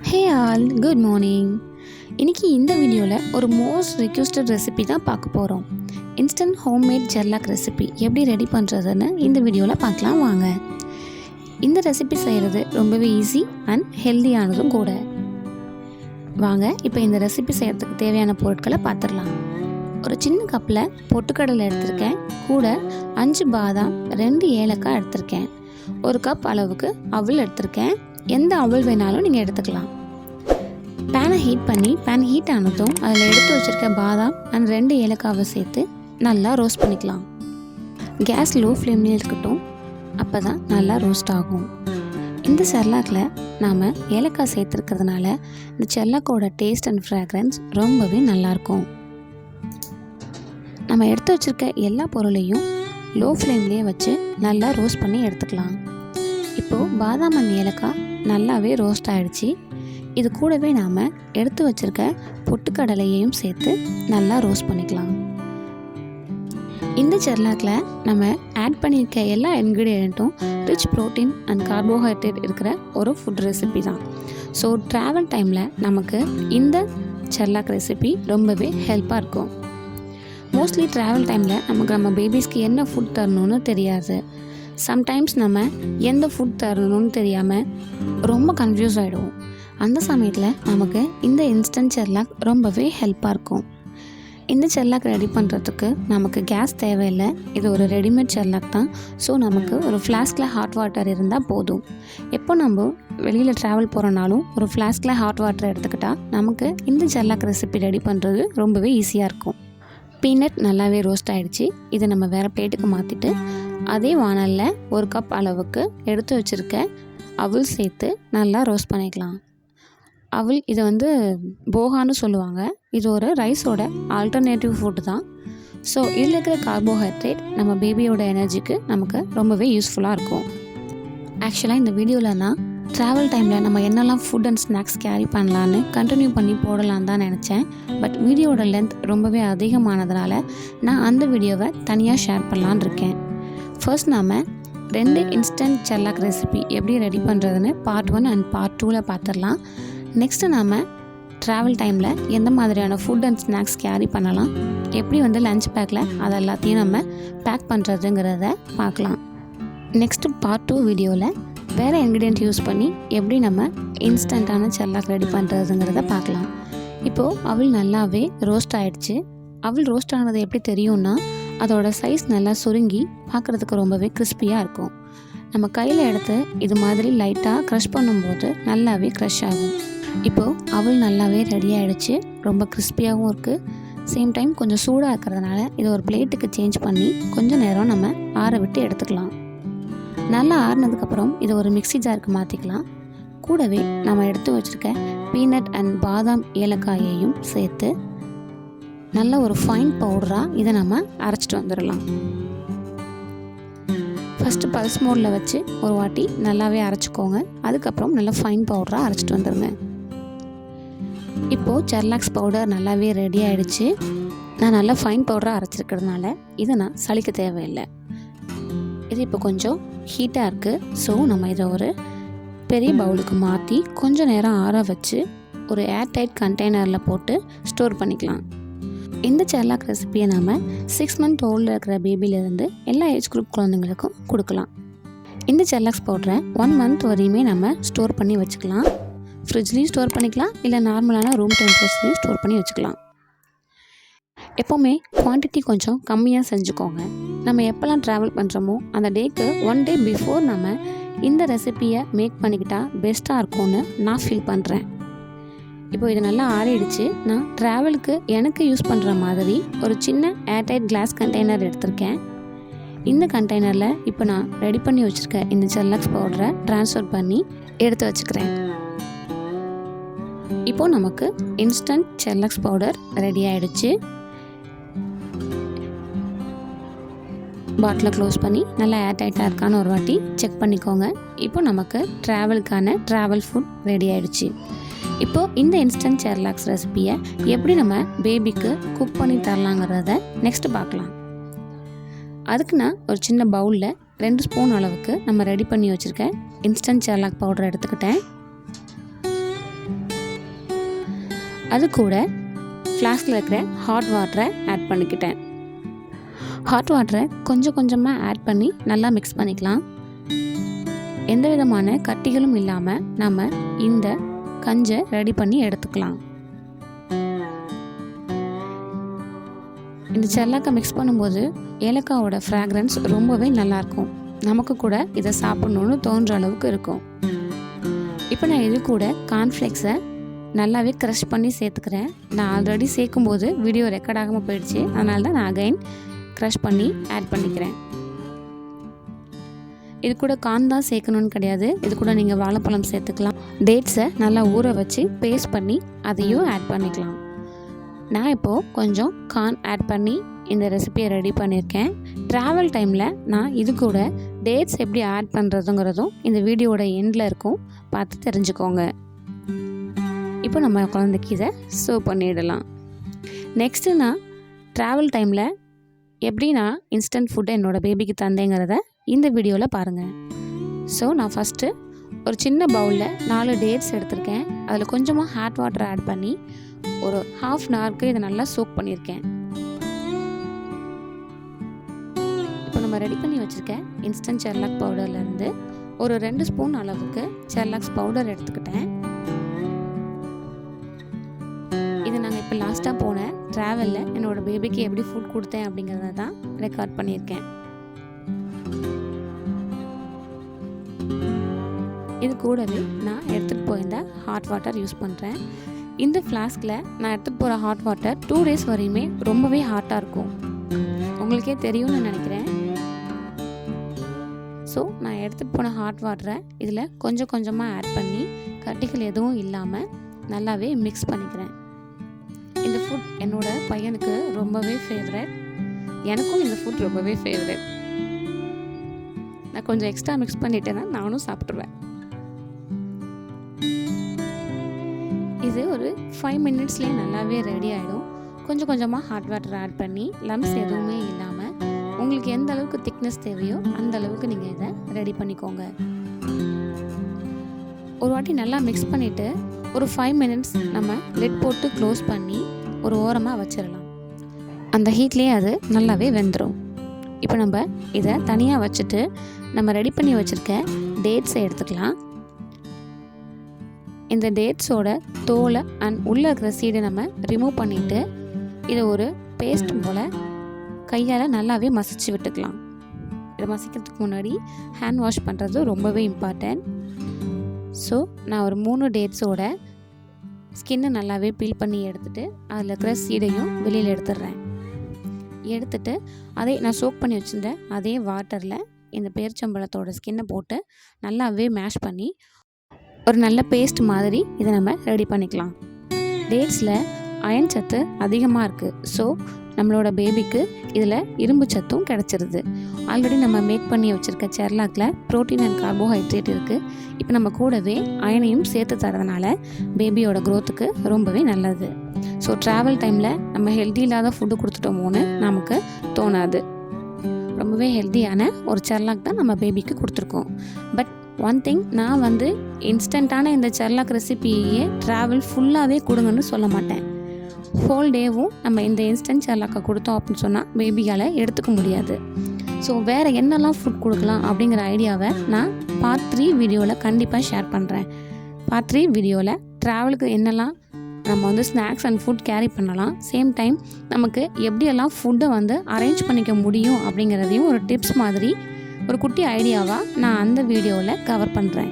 Hey all, good morning. இன்றைக்கி இந்த வீடியோவில் ஒரு மோஸ்ட் ரிக்வெஸ்டட் ரெசிபி தான் பார்க்க போகிறோம். இன்ஸ்டன்ட் ஹோம்மேட் செர்லாக் ரெசிபி எப்படி ரெடி பண்ணுறதுன்னு இந்த வீடியோவில் பார்க்கலாம் வாங்க. இந்த ரெசிபி செய்கிறது ரொம்பவே ஈஸி அண்ட் ஹெல்தியானதும் கூட. வாங்க இப்போ இந்த ரெசிபி செய்கிறதுக்கு தேவையான பொருட்களை பார்த்துடலாம். ஒரு சின்ன கப்பில் பொட்டுக்கடலை எடுத்திருக்கேன், கூட 5 பாதாம், 2 ஏலக்காய் எடுத்திருக்கேன், 1 கப் அளவுக்கு அவல் எடுத்திருக்கேன். எந்த அவல் வேணாலும் நீங்கள் எடுத்துக்கலாம். பேனை ஹீட் பண்ணி பேன் ஹீட் ஆனதும் அதில் எடுத்து வச்சுருக்க பாதாம் அண்ட் 2 ஏலக்காவை சேர்த்து நல்லா ரோஸ்ட் பண்ணிக்கலாம். கேஸ் லோ ஃப்ளேம்லேயே இருக்கட்டும், அப்போ தான் நல்லா ரோஸ்ட் ஆகும். இந்த செர்லாக்கில் நாம் ஏலக்காய் சேர்த்துருக்கிறதுனால இந்த செர்லாக்கோட டேஸ்ட் அண்ட் ஃப்ராக்ரன்ஸ் ரொம்பவே நல்லாயிருக்கும். நம்ம எடுத்து வச்சுருக்க எல்லா பொருளையும் லோ ஃப்ளேம்லேயே வச்சு நல்லா ரோஸ்ட் பண்ணி எடுத்துக்கலாம். இப்போது பாதாம் அண்ட் ஏலக்காய் நல்லாவே ரோஸ்ட் ஆகிடுச்சு. இது கூடவே நாம் எடுத்து வச்சுருக்க பொட்டுக்கடலையையும் சேர்த்து நல்லா ரோஸ்ட் பண்ணிக்கலாம். இந்த செர்லாக்கில் நம்ம ஆட் பண்ணியிருக்க எல்லா இன்க்ரீடியண்ட்டும் ரிச் ப்ரோட்டீன் அண்ட் கார்போஹைட்ரேட் இருக்கிற ஒரு ஃபுட் ரெசிபி தான். ஸோ ட்ராவல் டைமில் நமக்கு இந்த செர்லாக் ரெசிபி ரொம்பவே ஹெல்ப்பாக இருக்கும். மோஸ்ட்லி ட்ராவல் டைமில் நம்ம பேபிஸ்க்கு என்ன ஃபுட் தரணும்னு தெரியாது. சம்டைம்ஸ் நம்ம எந்த ஃபுட் தரணும்னு தெரியாமல் ரொம்ப கன்ஃபியூஸ் ஆகிடுவோம். அந்த சமயத்தில் நமக்கு இந்த இன்ஸ்டன்ட் செர்லாக் ரொம்பவே ஹெல்ப்பாக இருக்கும். இந்த செர்லாக் ரெடி பண்ணுறதுக்கு நமக்கு கேஸ் தேவையில்லை. இது ஒரு ரெடிமேட் செர்லாக் தான். ஸோ நமக்கு ஒரு ஃப்ளாஸ்கில் ஹாட் வாட்டர் இருந்தால் போதும். எப்போ நம்ம வெளியில் ட்ராவல் போகிறனாலும் ஒரு ஃப்ளாஸ்கில் ஹாட் வாட்டர் எடுத்துக்கிட்டால் நமக்கு இந்த செர்லாக் ரெசிபி ரெடி பண்ணுறது ரொம்பவே ஈஸியாக இருக்கும். பீனட் நல்லாவே ரோஸ்ட் ஆகிடுச்சு. இதை நம்ம வேறு பிளேட்டுக்கு மாற்றிட்டு அதே வானலில் 1 கப் அளவுக்கு எடுத்து வச்சுருக்க அவல் சேர்த்து நல்லா ரோஸ்ட் பண்ணிக்கலாம். அவல் இதை போகான்னு சொல்லுவாங்க. இது ஒரு ரைஸோட ஆல்டர்னேட்டிவ் ஃபுட்டு தான். ஸோ இதில் இருக்கிற கார்போஹைட்ரேட் நம்ம பேபியோட எனர்ஜிக்கு நமக்கு ரொம்பவே யூஸ்ஃபுல்லாக இருக்கும். ஆக்சுவலாக இந்த வீடியோவில் நான் ட்ராவல் டைமில் நம்ம என்னெல்லாம் ஃபுட் அண்ட் ஸ்நாக்ஸ் கேரி பண்ணலான்னு கண்டினியூ பண்ணி போடலான்னு தான் நினச்சேன். பட் வீடியோட லென்த் ரொம்பவே அதிகமானதுனால நான் அந்த வீடியோவை தனியாக ஷேர் பண்ணலான்னு இருக்கேன். ஃபர்ஸ்ட் நாம் 2 இன்ஸ்டன்ட் செர்லாக் ரெசிபி எப்படி ரெடி பண்ணுறதுன்னு பார்ட் 1 அண்ட் பார்ட் 2ல் பார்த்துடலாம். நெக்ஸ்ட்டு நாம் ட்ராவல் டைமில் எந்த மாதிரியான ஃபுட் அண்ட் ஸ்நாக்ஸ் கேரி பண்ணலாம், எப்படி லஞ்ச் பேக்கில் அதை எல்லாத்தையும் நம்ம பேக் பண்ணுறதுங்கிறத பார்க்கலாம். நெக்ஸ்ட்டு பார்ட் 2 வீடியோவில் வேறு இன்க்ரீடியன்ட் யூஸ் பண்ணி எப்படி நம்ம இன்ஸ்டண்ட்டான செர்லாக் ரெடி பண்ணுறதுங்கிறத பார்க்கலாம். இப்போது அவல் நல்லாவே ரோஸ்ட் ஆகிடுச்சு. அவல் ரோஸ்ட் ஆனது எப்படி தெரியும்னா அதோட சைஸ் நல்லா சுருங்கி பார்க்குறதுக்கு ரொம்பவே கிறிஸ்பியாக இருக்கும். நம்ம கையில் எடுத்து இது மாதிரி லைட்டாக க்ரஷ் பண்ணும்போது நல்லாவே க்ரஷ் ஆகும். இப்போது அவல் நல்லாவே ரெடி ஆகிடுச்சு. ரொம்ப கிறிஸ்பியாகவும் இருக்குது. சேம் டைம் கொஞ்சம் சூடாக இருக்கிறதுனால இதை ஒரு பிளேட்டுக்கு சேஞ்ச் பண்ணி கொஞ்சம் நேரம் நம்ம ஆற விட்டு எடுத்துக்கலாம். நல்லா ஆறினதுக்கப்புறம் இதை ஒரு மிக்ஸி ஜாருக்கு மாற்றிக்கலாம். கூடவே நம்ம எடுத்து வச்சுருக்க பீனட் அண்ட் பாதாம் ஏலக்காயையும் சேர்த்து நல்ல ஒரு ஃபைன் பவுடராக இதை நம்ம அரைச்சிட்டு வந்துடலாம். ஃபஸ்ட்டு பல்ஸ் மோடில் வச்சு ஒரு வாட்டி நல்லாவே அரைச்சிக்கோங்க. அதுக்கப்புறம் நல்லா ஃபைன் பவுடராக அரைச்சிட்டு வந்துடுங்க. இப்போது செர்லாக்ஸ் பவுடர் நல்லாவே ரெடி ஆகிடுச்சு. நான் நல்லா ஃபைன் பவுடராக அரைச்சிருக்கிறதுனால இதை நான் சலிக்க தேவையில்லை. இது இப்போ கொஞ்சம் ஹீட்டாக இருக்குது. ஸோ நம்ம இதை ஒரு பெரிய பவுலுக்கு மாற்றி கொஞ்சம் நேரம் ஆற வச்சு ஒரு ஏர்டைட் கண்டெய்னரில் போட்டு ஸ்டோர் பண்ணிக்கலாம். இந்த செர்லாக் ரெசிப்பியை நாம் 6 மந்த் ஓல்டில் இருக்கிற பேபிலேருந்து எல்லா ஏஜ் குரூப் குழந்தைங்களுக்கும் கொடுக்கலாம். இந்த செர்லாக்ஸ் பவுடரை 1 மந்த் வரையுமே நம்ம ஸ்டோர் பண்ணி வச்சுக்கலாம். ஃப்ரிட்ஜ்லேயும் ஸ்டோர் பண்ணிக்கலாம், இல்லை நார்மலான ரூம் டெம்பரேச்சர்லேயும் ஸ்டோர் பண்ணி வச்சுக்கலாம். எப்போவுமே குவான்டிட்டி கொஞ்சம் கம்மியாக செஞ்சுக்கோங்க. நம்ம எப்போல்லாம் ட்ராவல் பண்ணுறோமோ அந்த டேக்கு 1 டே பிஃபோர் நம்ம இந்த ரெசிப்பியை மேக் பண்ணிக்கிட்டால் பெஸ்ட்டாக இருக்கும்னு நான் ஃபீல் பண்ணுறேன். இப்போ இது நல்லா ஆறிடுச்சு. நான் ட்ராவலுக்கு எனக்கு யூஸ் பண்ணுற மாதிரி ஒரு சின்ன ஏர்டைட் கிளாஸ் கண்டெய்னர் எடுத்திருக்கேன். இந்த கண்டெய்னரில் இப்போ நான் ரெடி பண்ணி வச்சுருக்க இந்த செர்லாக்ஸ் பவுடரை ட்ரான்ஸ்ஃபர் பண்ணி எடுத்து வச்சுக்கிறேன். இப்போது நமக்கு இன்ஸ்டன்ட் செர்லாக்ஸ் பவுடர் ரெடி ஆகிடுச்சு. பாட்டிலை க்ளோஸ் பண்ணி நல்லா ஏர்டைட்டாக இருக்கான்னு ஒரு வாட்டி செக் பண்ணிக்கோங்க. இப்போ நமக்கு ட்ராவலுக்கான ட்ராவல் ஃபுட் ரெடி ஆகிடுச்சு. இப்போது இந்த இன்ஸ்டன்ட் செர்லாக்ஸ் ரெசிப்பியை எப்படி நம்ம பேபிக்கு குக் பண்ணி தரலாங்கிறத நெக்ஸ்ட்டு பார்க்கலாம். அதுக்கு நான் ஒரு சின்ன பவுலில் 2 ஸ்பூன் அளவுக்கு நம்ம ரெடி பண்ணி வச்சுருக்க இன்ஸ்டன்ட் செர்லாக் பவுடர் எடுத்துக்கிட்டேன். அது கூட ஃப்ளாஸ்கில் இருக்கிற ஹாட் வாட்டரை ஆட் பண்ணிக்கிட்டேன். ஹாட் வாட்டரை கொஞ்சம் கொஞ்சமாக ஆட் பண்ணி நல்லா மிக்ஸ் பண்ணிக்கலாம். எந்த விதமான கட்டிகளும் இல்லாமல் நம்ம இந்த கஞ்சை ரெடி பண்ணி எடுத்துக்கலாம். இந்த செர்லாக்கை மிக்ஸ் பண்ணும்போது ஏலக்காவோட ஃப்ராக்ரன்ஸ் ரொம்பவே நல்லாயிருக்கும். நமக்கு கூட இதை சாப்பிட்ணுன்னு தோன்ற அளவுக்கு இருக்கும். இப்போ நான் இது கூட கார்ன்ஃப்ளேக்ஸை நல்லாவே க்ரஷ் பண்ணி சேர்த்துக்கிறேன். நான் ஆல்ரெடி சேர்க்கும்போது வீடியோ ரெக்கார்ட் ஆகாமல் போயிடுச்சு, அதனால தான் நான் அகைன் க்ரஷ் பண்ணி ஆட் பண்ணிக்கிறேன். இது கூட கார்ன் தான் சேர்க்கணுன்னு கிடையாது, இது கூட நீங்கள் வாழைப்பழம் சேர்த்துக்கலாம். டேட்ஸை நல்லா ஊற வச்சு பேஸ்ட் பண்ணி அதையும் ஆட் பண்ணிக்கலாம். நான் இப்போது கொஞ்சம் கார்ன் ஆட் பண்ணி இந்த ரெசிபியை ரெடி பண்ணியிருக்கேன். ட்ராவல் டைமில் நான் இது கூட டேட்ஸ் எப்படி ஆட் பண்ணுறதுங்கிறதும் இந்த வீடியோட எண்டில் இருக்கும், பார்த்து தெரிஞ்சுக்கோங்க. இப்போ நம்ம குழந்தைக்கு இதை சர்வ் பண்ணிடலாம். நெக்ஸ்ட்டு நான் ட்ராவல் டைமில் எப்படி நான் இன்ஸ்டன்ட் ஃபுட்டை என்னோடய பேபிக்கு தந்தேங்கிறத இந்த வீடியோவில் பாருங்கள். ஸோ நான் ஃபஸ்ட்டு ஒரு சின்ன பவுலில் 4 டேட்ஸ் எடுத்திருக்கேன். அதில் கொஞ்சமாக ஹாட் வாட்டர் ஆட் பண்ணி ஒரு ½ அன் ஹவருக்கு இதை நல்லா சோக் பண்ணியிருக்கேன். இப்போ நம்ம ரெடி பண்ணி வச்சுருக்க இன்ஸ்டன்ட் செர்லாக் பவுடர்லேருந்து ஒரு 2 ஸ்பூன் அளவுக்கு செர்லாக்ஸ் பவுடர் எடுத்துக்கிட்டேன். இது நாங்கள் இப்போ லாஸ்ட்டாக போன ட்ராவலில் என்னோடய பேபிக்கு எப்படி ஃபுட் கொடுத்தேன் அப்படிங்கிறத தான் ரெக்கார்ட் பண்ணியிருக்கேன். இது கூடவே நான் எடுத்துகிட்டு போயிருந்த ஹாட் வாட்டர் யூஸ் பண்ணுறேன். இந்த ஃப்ளாஸ்கில் நான் எடுத்துகிட்டு போகிற ஹாட் வாட்டர் 2 டேஸ் வரையுமே ரொம்பவே ஹாட்டாக இருக்கும். உங்களுக்கே தெரியும்னு நினைக்கிறேன். ஸோ நான் எடுத்துகிட்டு போன ஹாட் வாட்டரை இதில் கொஞ்சம் கொஞ்சமாக ஆட் பண்ணி கட்டிகள் எதுவும் இல்லாமல் நல்லாவே மிக்ஸ் பண்ணிக்கிறேன். இந்த ஃபுட் என்னோட பையனுக்கு ரொம்பவே ஃபேவரட், எனக்கும் இந்த ஃபுட் ரொம்பவே ஃபேவரட். நான் கொஞ்சம் எக்ஸ்ட்ரா மிக்ஸ் பண்ணிட்டேன்னா நானும் சாப்பிட்ருவேன். இது ஒரு 5 மினிட்ஸ்லேயே நல்லாவே ரெடி ஆகிடும். கொஞ்சம் கொஞ்சமாக ஹாட் வாட்டர் ஆட் பண்ணி லம்ஸ் எதுவுமே இல்லாமல் உங்களுக்கு எந்த அளவுக்கு திக்னஸ் தேவையோ அந்த அளவுக்கு நீங்கள் இதை ரெடி பண்ணிக்கோங்க. ஒரு வாட்டி நல்லா மிக்ஸ் பண்ணிவிட்டு ஒரு 5 மினிட்ஸ் நம்ம லிட் போட்டு க்ளோஸ் பண்ணி ஒரு ஓரமாக வச்சிடலாம். அந்த ஹீட்லேயே அது நல்லாவே வெந்துடும். இப்போ நம்ம இதை தனியாக வச்சுட்டு நம்ம ரெடி பண்ணி வச்சுருக்க டேட்ஸை எடுத்துக்கலாம். இந்த டேட்ஸோட தோலை அண்ட் உள்ளே இருக்கிற சீடை நம்ம ரிமூவ் பண்ணிவிட்டு இதை ஒரு பேஸ்ட் போல் கையால் நல்லாவே மசிச்சு விட்டுக்கலாம். இதை மசிக்கிறதுக்கு முன்னாடி ஹேண்ட் வாஷ் பண்ணுறது ரொம்பவே இம்பார்ட்டன்ட். ஸோ நான் ஒரு 3 டேட்ஸோட ஸ்கின்னை நல்லாவே பீல் பண்ணி எடுத்துகிட்டு அதில் இருக்கிற சீடையும் வெளியில் எடுத்துடுறேன். எடுத்துகிட்டு அதை நான் சோக் பண்ணி வச்சுருந்தேன் அதே வாட்டரில் இந்த பேரிச்சம்பழத்தோட ஸ்கின்னை போட்டு நல்லாவே மேஷ் பண்ணி ஒரு நல்ல பேஸ்ட் மாதிரி இதை நம்ம ரெடி பண்ணிக்கலாம். டேட்ஸில் அயன் சத்து அதிகமாக இருக்குது. ஸோ நம்மளோட பேபிக்கு இதில் இரும்பு சத்தும் கிடச்சிருது. ஆல்ரெடி நம்ம மேக் பண்ணி வச்சுருக்க செர்லாக்கில் ப்ரோட்டீன் அண்ட் கார்போஹைட்ரேட் இருக்குது. இப்போ நம்ம கூடவே அயனையும் சேர்த்து தரதுனால பேபியோட க்ரோத்துக்கு ரொம்பவே நல்லது. ஸோ ட்ராவல் டைமில் நம்ம ஹெல்தி இல்லாத ஃபுட்டு கொடுத்துட்டோமோன்னு நமக்கு தோணாது. ரொம்பவே ஹெல்த்தியான ஒரு செர்லாக் தான் நம்ம பேபிக்கு கொடுத்துருக்கோம். பட் ஒன் திங், நான் இன்ஸ்டண்ட்டான இந்த செர்லாக் ரெசிபியையே ட்ராவல் ஃபுல்லாகவே கொடுங்கன்னு சொல்ல மாட்டேன். ஹோல் டேவும் நம்ம இந்த இன்ஸ்டன்ட் செர்லாக்கை கொடுத்தோம் அப்படின்னு சொன்னால் பேபியால் எடுத்துக்க முடியாது. ஸோ வேறு என்னெல்லாம் ஃபுட் கொடுக்கலாம் அப்படிங்கிற ஐடியாவை நான் பார்ட் 3 வீடியோவில் கண்டிப்பாக ஷேர் பண்ணுறேன். பார்ட் 3 வீடியோவில் ட்ராவலுக்கு என்னெல்லாம் நம்ம ஸ்நாக்ஸ் அண்ட் ஃபுட் கேரி பண்ணலாம், சேம் டைம் நமக்கு எப்படியெல்லாம் ஃபுட்டை அரேஞ்ச் பண்ணிக்க முடியும் அப்படிங்கிறதையும் ஒரு டிப்ஸ் மாதிரி ஒரு குட்டி ஐடியாவாக நான் அந்த வீடியோவில் கவர் பண்ணுறேன்.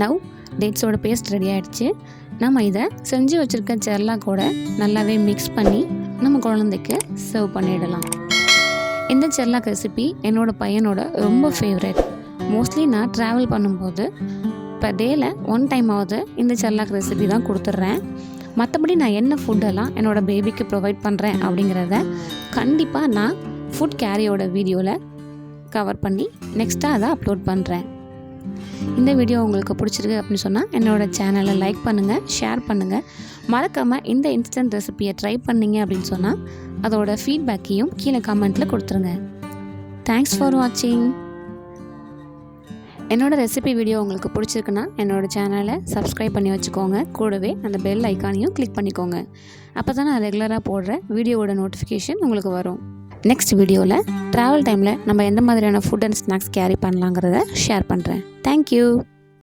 நவ் டேட்ஸோட பேஸ்ட் ரெடி ஆகிடுச்சு. நம்ம இதை செஞ்சு வச்சுருக்க செர்லாக்கோட நல்லாவே மிக்ஸ் பண்ணி நம்ம குழந்தைக்கு சர்வ் பண்ணிடலாம். இந்த செர்லாக் ரெசிபி என்னோடய பையனோட ரொம்ப ஃபேவரட். மோஸ்ட்லி நான் ட்ராவல் பண்ணும்போது இப்போ டேயில் 1 டைமாவது இந்த செர்லாக் ரெசிபி தான் கொடுத்துட்றேன். மற்றபடி நான் என்ன ஃபுட்டெல்லாம் என்னோடய பேபிக்கு ப்ரொவைட் பண்ணுறேன் அப்படிங்கிறத கண்டிப்பாக நான் ஃபுட் கேரியோட வீடியோவில் கவர் பண்ணி நெக்ஸ்ட்டாக அதை அப்லோட் பண்ணுறேன். இந்த வீடியோ உங்களுக்கு பிடிச்சிருக்கு அப்படின்னு சொன்னால் என்னோடய சேனலை லைக் பண்ணுங்கள், ஷேர் பண்ணுங்கள். மறக்காமல் இந்த இன்ஸ்டன்ட் ரெசிபியை ட்ரை பண்ணிங்க அப்படின்னு சொன்னால் அதோட ஃபீட்பேக்கையும் கீழே கமெண்ட்டில் கொடுத்துருங்க. தேங்க்ஸ் ஃபார் வாட்சிங். என்னோடய ரெசிபி வீடியோ உங்களுக்கு பிடிச்சிருக்குன்னா என்னோடய சேனலை சப்ஸ்கிரைப் பண்ணி வச்சுக்கோங்க. கூடவே அந்த பெல் ஐக்கானையும் கிளிக் பண்ணிக்கோங்க. அப்போ தான் நான் ரெகுலராக போடுற வீடியோவோட நோட்டிஃபிகேஷன் உங்களுக்கு வரும். நெக்ஸ்ட் வீடியோவில் ட்ராவல் டைமில் நம்ம எந்த மாதிரியான ஃபுட் அண்ட் ஸ்நாக்ஸ் கேரி பண்ணலாங்கிறத ஷேர் பண்ணுறேன். தேங்க்யூ.